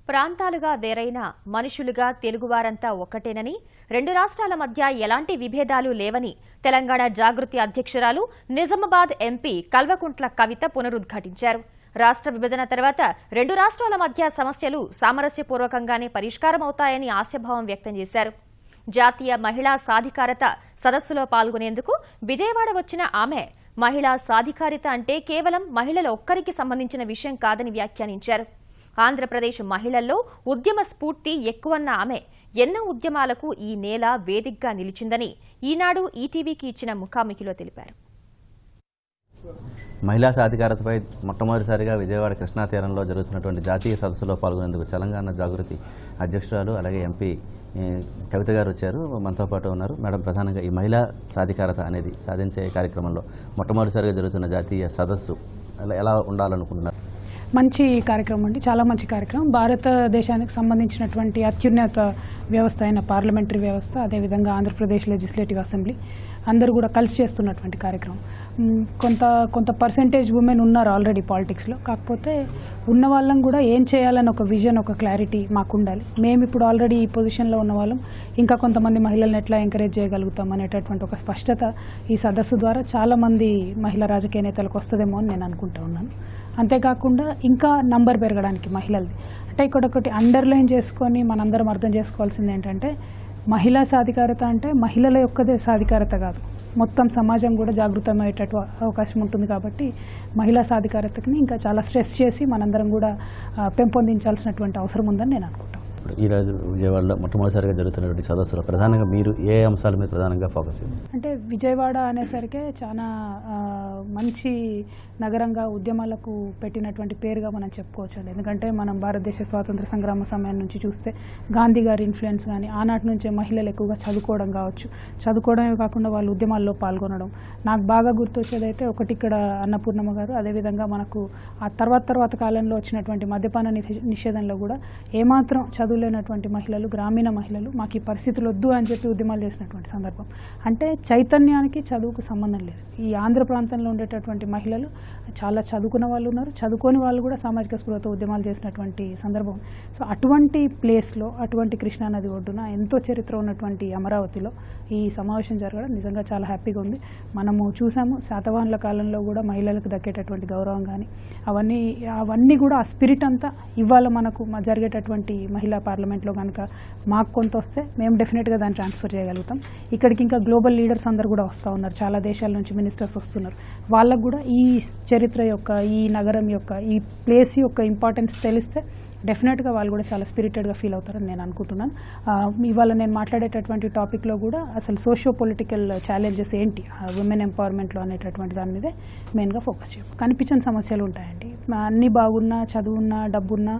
ప్రాంతాలుగా వేరైన మనుషులుగా తెలుగువారంతా ఒక్కటేనని, రెండు రాష్ట్రాల మధ్య ఎలాంటి విభేదాలు లేవని తెలంగాణ జాగృతి అధ్యక్షురాలు నిజామాబాద్ ఎంపీ కల్వకుంట్ల కవిత పునరుద్ఘాటించారు. రాష్ట్ర విభజన తర్వాత రెండు రాష్ట్రాల మధ్య సమస్యలు సామరస్యపూర్వకంగానే పరిష్కారమవుతాయని ఆశాభావం వ్యక్తం చేశారు. జాతీయ మహిళా సాధికారత సదస్సులో పాల్గొనేందుకు విజయవాడ వచ్చిన ఆమె మహిళా సాధికారిత అంటే కేవలం మహిళల ఒక్కరికి సంబంధించిన విషయం కాదని వ్యాఖ్యానించారు. ఆంధ్రప్రదేశ్ మహిళల్లో ఉద్యమ స్ఫూర్తి ఎక్కువన్న ఆమె ఎన్నో ఉద్యమాలకు ఈ నేల వేదికగా నిలిచిందని ఈనాడు ఈటీవీకి ఇచ్చిన ముఖాముఖిలో తెలిపారు. మహిళా సాధికారతపై మొట్టమొదటిసారిగా విజయవాడ కృష్ణా తీరంలో జరుగుతున్నటువంటి జాతీయ సదస్సులో పాల్గొనేందుకు తెలంగాణ జాగృతి అధ్యక్షురాలు అలాగే ఎంపీ కవిత గారు వచ్చారు. మనతో పాటు ఉన్నారు. మేడం, ప్రధానంగా ఈ మహిళా సాధికారత అనేది సాధించే కార్యక్రమంలో మొట్టమొదటిసారిగా జరుగుతున్న జాతీయ సదస్సు ఎలా ఉండాలనుకుంటున్నారు? మంచి కార్యక్రమం అండి, చాలా మంచి కార్యక్రమం. భారతదేశానికి సంబంధించినటువంటి అత్యున్నత వ్యవస్థ అయిన పార్లమెంటరీ వ్యవస్థ, అదేవిధంగా ఆంధ్రప్రదేశ్ లెజిస్లేటివ్ అసెంబ్లీ అందరూ కూడా కలిసి చేస్తున్నటువంటి కార్యక్రమం. కొంత పర్సెంటేజ్ ఉమెన్ ఉన్నారు ఆల్రెడీ పాలిటిక్స్లో. కాకపోతే ఉన్న వాళ్ళం కూడా ఏం చేయాలని ఒక విజన్, ఒక క్లారిటీ మాకు ఉండాలి. మేము ఇప్పుడు ఆల్రెడీ ఈ పొజిషన్లో ఉన్న వాళ్ళం ఇంకా కొంతమంది మహిళలను ఎట్లా ఎంకరేజ్ చేయగలుగుతాం అనేటటువంటి ఒక స్పష్టత ఈ సదస్సు ద్వారా చాలామంది మహిళా రాజకీయ నేతలకు వస్తుందేమో అని నేను అనుకుంటా ఉన్నాను. అంతేకాకుండా ఇంకా నంబర్ పెరగడానికి మహిళలది అంటే ఇక్కడ ఒకటి అండర్లైన్ చేసుకొని మనందరం అర్థం చేసుకోవాల్సింది ఏంటంటే, మహిళా సాధికారత అంటే మహిళల యొక్కదే సాధికారత కాదు, మొత్తం సమాజం కూడా జాగృతమయ్యేటట్టు అవకాశం ఉంటుంది. కాబట్టి మహిళా సాధికారతని ఇంకా చాలా స్ట్రెస్ చేసి మనందరం కూడా పెంపొందించాల్సినటువంటి అవసరం ఉందని నేను అనుకుంటాను. ఈరోజు విజయవాడలో మొట్టమొదటిసారిగా జరుగుతున్నటువంటి సదస్సులో ప్రధానంగా మీరు ఏ అంశాల మీద ప్రధానంగా ఫోకస్ చేయండి? అంటే విజయవాడ అనేసరికి చాలా మంచి నగరంగా, ఉద్యమాలకు పెట్టినటువంటి పేరుగా మనం చెప్పుకోవచ్చు అండి. ఎందుకంటే మనం భారతదేశ స్వాతంత్ర సంగ్రామ సమయం నుంచి చూస్తే గాంధీ గారి ఇన్ఫ్లుయెన్స్ కానీ, ఆనాటి నుంచే మహిళలు ఎక్కువగా చదువుకోవడం కావచ్చు, చదువుకోవడమే కాకుండా వాళ్ళు ఉద్యమాల్లో పాల్గొనడం. నాకు బాగా గుర్తొచ్చేదైతే ఒకటి ఇక్కడ అన్నపూర్ణమ్మ గారు, అదేవిధంగా మనకు ఆ తర్వాత కాలంలో వచ్చినటువంటి మద్యపాన నిషేధంలో కూడా ఏమాత్రం చదువులేనటువంటి మహిళలు, గ్రామీణ మహిళలు మాకు ఈ పరిస్థితులు వద్దు అని చెప్పి ఉద్యమాలు చేసినటువంటి సందర్భం. అంటే చైతన్యానికి చదువుకు సంబంధం లేదు. ఈ ఆంధ్ర ప్రాంతంలో ఉండేటటువంటి మహిళలు చాలా చదువుకున్న వాళ్ళు ఉన్నారు, చదువుకోని వాళ్ళు కూడా సామాజిక స్పృహతో ఉద్యమాలు చేసినటువంటి సందర్భం. సో అటువంటి ప్లేస్లో, అటువంటి కృష్ణానది ఒడ్డున ఎంతో చరిత్ర ఉన్నటువంటి అమరావతిలో ఈ సమావేశం జరగడం నిజంగా చాలా హ్యాపీగా ఉంది. మనము చూసాము శాతవాహనుల కాలంలో కూడా మహిళలకు దక్కేటటువంటి గౌరవం కానీ అవన్నీ కూడా ఆ స్పిరిట్ అంతా ఇవాళ మనకు జరిగేటటువంటి మహిళా పార్లమెంట్లో కనుక మాకు కొంత వస్తే మేము డెఫినెట్గా దాన్ని ట్రాన్స్ఫర్ చేయగలుగుతాం. ఇక్కడికి ఇంకా గ్లోబల్ లీడర్స్ అందరూ కూడా వస్తూ ఉన్నారు, చాలా దేశాల నుంచి మినిస్టర్స్ వస్తున్నారు. వాళ్ళకు కూడా ఈ చరిత్ర యొక్క, ఈ నగరం యొక్క, ఈ ప్లేస్ యొక్క ఇంపార్టెన్స్ తెలిస్తే డెఫినెట్గా వాళ్ళు కూడా చాలా స్పిరిటెడ్గా ఫీల్ అవుతారని నేను అనుకుంటున్నాను. ఇవాళ నేను మాట్లాడేటటువంటి టాపిక్లో కూడా అసలు సోషియో పొలిటికల్ ఛాలెంజెస్ ఏంటి ఉమెన్ ఎంపవర్మెంట్లో అనేటటువంటి దాని మీదే మెయిన్గా ఫోకస్ చేయం. కనిపించని సమస్యలు ఉంటాయండి. అన్నీ బాగున్నా, చదువున్నా, డబ్బున్నా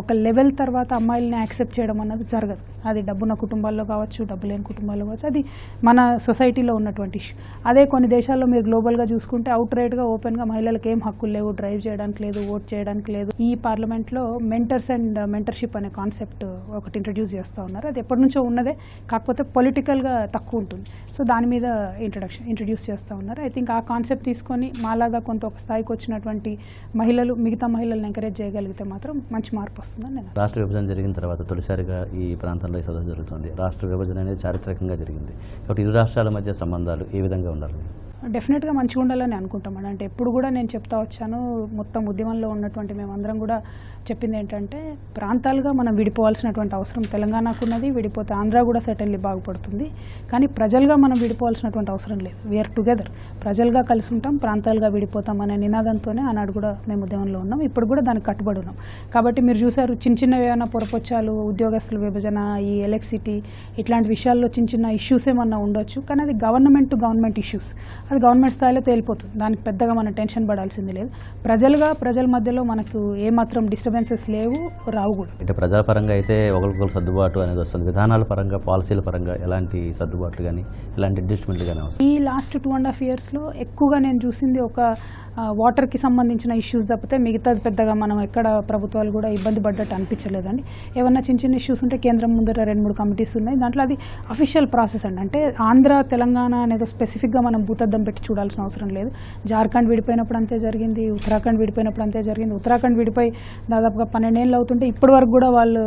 ఒక లెవెల్ తర్వాత అమ్మాయిలని యాక్సెప్ట్ చేయడం అన్నది జరగదు. అది డబ్బున్న కుటుంబాల్లో కావచ్చు, డబ్బు లేని కుటుంబాల్లో కావచ్చు, అది మన సొసైటీలో ఉన్నటువంటి ఇష్యూ. అదే కొన్ని దేశాల్లో మీరు గ్లోబల్గా చూసుకుంటే అవుట్ రైట్గా, ఓపెన్గా మహిళలకు ఏం హక్కులు లేవు, డ్రైవ్ చేయడానికి లేదు, ఓట్ చేయడానికి లేదు. ఈ పార్లమెంట్లో మెంటర్స్ అండ్ మెంటర్షిప్ అనే కాన్సెప్ట్ ఒకటి ఇంట్రడ్యూస్ చేస్తూ ఉన్నారు. అది ఎప్పటి నుంచో ఉన్నదే, కాకపోతే పొలిటికల్గా తక్కువ ఉంటుంది. సో దాని మీద ఇంట్రడ్యూస్ చేస్తూ ఉన్నారు. ఐ థింక్ ఆ కాన్సెప్ట్ తీసుకొని మాలాగా కొంత ఒక స్థాయికి వచ్చినటువంటి మహిళలు మిగతా మహిళలను ఎంకరేజ్ చేయగలిగితే మాత్రం మంచి మార్పు వస్తుందని నేను. రాష్ట్ర విభజన జరిగిన తర్వాత తొలిసారిగా ఈ ప్రాంతంలో ఈ సదస్సు జరుగుతుంది. రాష్ట్ర విభజన అనేది చారిత్రకంగా జరిగింది కాబట్టి ఇరు రాష్ట్రాల మధ్య సంబంధాలు ఏ విధంగా ఉండాలి? డెఫినెట్గా మంచిగా ఉండాలని అనుకుంటామండి. అంటే ఎప్పుడు కూడా నేను చెప్తా వచ్చాను, మొత్తం ఉద్యమంలో ఉన్నటువంటి మేమందరం కూడా చెప్పింది ఏంటంటే, ప్రాంతాలుగా మనం విడిపోవాల్సినటువంటి అవసరం తెలంగాణకు ఉన్నది. విడిపోతే ఆంధ్ర కూడా సెటిల్లీ బాగుపడుతుంది. కానీ ప్రజలుగా మనం విడిపోవాల్సినటువంటి అవసరం లేదు. We are together. ప్రజలుగా కలిసి ఉంటాం, ప్రాంతాలుగా విడిపోతాం అనే నినాదంతోనే ఆనాడు కూడా మేము ఉద్యమంలో ఉన్నాం. ఇప్పుడు కూడా దానికి కట్టుబడి ఉన్నాం. కాబట్టి మీరు చూసారు, చిన్న ఏమైనా పొరపొచ్చాలు, ఉద్యోగస్తుల విభజన, ఈ ఎలక్ట్రిసిటీ, ఇట్లాంటి విషయాల్లో చిన్న ఇష్యూస్ ఏమన్నా ఉండొచ్చు. కానీ అది గవర్నమెంట్ టు గవర్నమెంట్ ఇష్యూస్, అది గవర్నమెంట్ స్థాయిలో తేలిపోతుంది. దానికి పెద్దగా మనం టెన్షన్ పడాల్సింది లేదు. ప్రజల మధ్యలో మనకు ఏమాత్రం డిస్టర్బెన్సెస్ లేవు, రావు కూడా. అంటే ప్రజాపరంగా అయితే ఒకరికొకరు సర్దుబాటు అనేది వస్తుంది. విధానాల పరంగా, పాలసీల పరంగా ఎలాంటి సర్దుబాట్లు కానీ, ఎలాంటి అడ్జస్ట్మెంట్లు కానీ వస్తుంది? ఈ లాస్ట్ 2.5 yearsలో ఎక్కువగా నేను చూసింది ఒక వాటర్కి సంబంధించిన ఇష్యూస్ తప్పితే మిగతాది పెద్దగా మనం ఎక్కడ ప్రభుత్వాలు కూడా ఇబ్బంది పడ్డట్టు అనిపించలేదండి. ఏమన్నా చిన్న చిన్న ఇష్యూస్ ఉంటే కేంద్రం ముందర 2-3 కమిటీస్ ఉన్నాయి. దాంట్లో అది అఫీషియల్ ప్రాసెస్ అండి. అంటే ఆంధ్ర తెలంగాణ అనేది స్పెసిఫిక్గా మనం భూతద్దం పెట్టి చూడాల్సిన అవసరం లేదు. జార్ఖండ్ విడిపోయినప్పుడు అంతే జరిగింది, ఉత్తరాఖండ్ విడిపోయినప్పుడు అంతే జరిగింది. ఉత్తరాఖండ్ విడిపోయి దాదాపుగా 12 ఏళ్ళు అవుతుంటే ఇప్పటి వరకు కూడా వాళ్ళు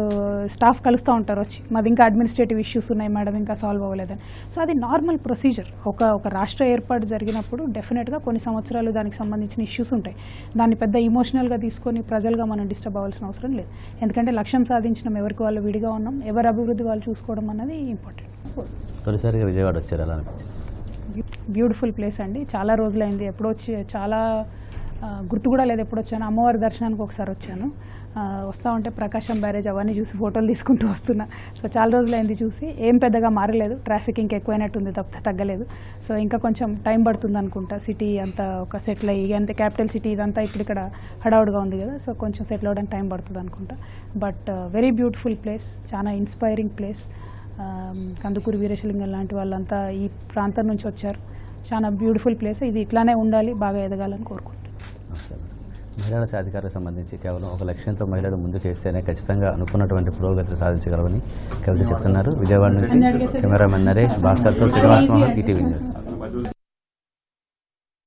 స్టాఫ్ కలుస్తూ ఉంటారు వచ్చి, మాది ఇంకా అడ్మినిస్ట్రేటివ్ ఇష్యూస్ ఉన్నాయి మేడం, ఇంకా సాల్వ్ అవ్వలేదని. సో అది నార్మల్ ప్రొసీజర్. ఒక రాష్ట్ర ఏర్పాటు జరిగినప్పుడు డెఫినెట్గా కొన్ని సంవత్సరాలు దానికి సంబంధించిన ఇష్యూస్ ఉంటాయి. దాన్ని పెద్ద ఇమోషనల్గా తీసుకొని ప్రజలుగా మనం డిస్టర్బ్ అవ్వాల్సిన అవసరం లేదు. ఎందుకంటే లక్ష్యం సాధించడం ఎవరికి వాళ్ళు విడిగా ఉన్నాం, ఎవరి అభివృద్ధి వాళ్ళు చూసుకోవడం అన్నది ఇంపార్టెంట్. తొలిసారిగా విజయవాడ వచ్చారు, ఎలా అనిపించింది? బ్యూటిఫుల్ ప్లేస్ అండి. చాలా రోజులైంది, ఎప్పుడో వచ్చి చాలా గుర్తు కూడా లేదు ఎప్పుడు వచ్చాను. అమ్మవారి దర్శనానికి ఒకసారి వచ్చాను. వస్తూ ఉంటే ప్రకాశం బ్యారేజ్ అవన్నీ చూసి ఫోటోలు తీసుకుంటూ వస్తున్నా. సో చాలా రోజులైంది చూసి. ఏం పెద్దగా మారలేదు, ట్రాఫిక్ ఇంకా ఎక్కువైనట్టుంది తప్పితే తగ్గలేదు. సో ఇంకా కొంచెం టైం పడుతుంది అనుకుంటా. సిటీ అంతా ఒక సెటిల్ అయ్యి, అంతే క్యాపిటల్ సిటీ ఇదంతా ఇప్పుడు ఇక్కడ హడావుడిగా ఉంది కదా, సో కొంచెం సెటిల్ అవ్వడానికి టైం పడుతుంది అనుకుంటా. బట్ వెరీ బ్యూటిఫుల్ ప్లేస్, చాలా ఇన్స్పైరింగ్ ప్లేస్. కందుకూరి వీరేశలింగం లాంటి వాళ్ళంతా ఈ ప్రాంతం నుంచి వచ్చారు. చాలా బ్యూటిఫుల్ ప్లేస్. ఇది ఇట్లానే ఉండాలి, బాగా ఎదగాలని కోరుకుంటున్నాను. మహిళల సాధికారకు సంబంధించి కేవలం ఒక లక్ష్యంతో మహిళలు ముందుకేస్తేనే ఖచ్చితంగా అనుకున్నటువంటి పురోగతి సాధించగలవని కవిత చెప్తున్నారు. విజయవాడ నుంచి కెమెరామెన్ నరేష్, భాస్కర్తో శ్రీనివాస్ మోహన్, ఈటీవీ న్యూస్.